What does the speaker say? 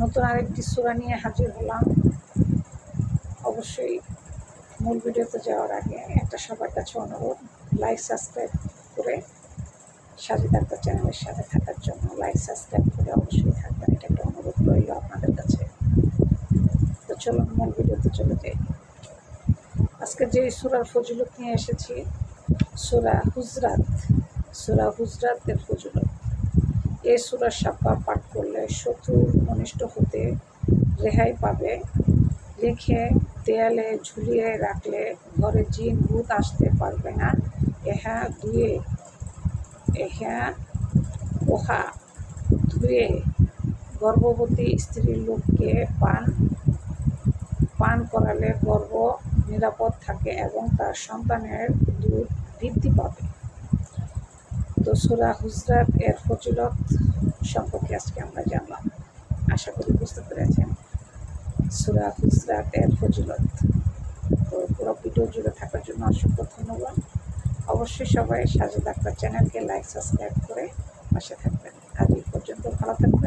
নতুন আরেকটি সূরা নিয়ে হাজির হলাম। অবশ্যই মূল ভিডিওতে যাওয়ার আগে একটা সবার কাছে অনুরোধ, লাইক সাবস্ক্রাইব করে সাজিদ আক্তার চ্যানেলের সাথে থাকার জন্য লাইক সাবস্ক্রাইব করে অবশ্যই থাকবেন, এটা একটা অনুরোধ রইল আপনাদের কাছে। তো চলুন মূল ভিডিওতে চলে যাই। আজকে যে সূরার ফজিলত নিয়ে এসেছি, সূরা হুজরাত। সূরা হুজরাতের ফজিলত, এই সূরার সাপ্পা পাঠ করলে শত্রুর অনিষ্ট হতে রেহাই পাবে। রেখে দেয়ালে ঝুলিয়ে রাখলে ঘরে জিন ভূত আসতে পারবে না। ওহা ধুয়ে গর্ভবতী স্ত্রীর লোককে পান করালে গর্ভ নিরাপদ থাকে এবং তার সন্তানের দুধ বৃদ্ধি পাবে। তো সূরা হুজরাত এর ফজিলত সম্পর্কে আজকে আমরা জানলাম। আশা করি বুঝতে পেরেছেন সূরা হুজরাত এর ফজিলত। তো পুরো ভিডিও জুড়ে থাকার জন্য অসংখ্য ধন্যবাদ। অবশ্যই সবাই সাজিদ আক্তার চ্যানেলকে লাইক সাবস্ক্রাইব করে পাশে থাকবেন। আজ এই পর্যন্ত, ভালো থাকবেন।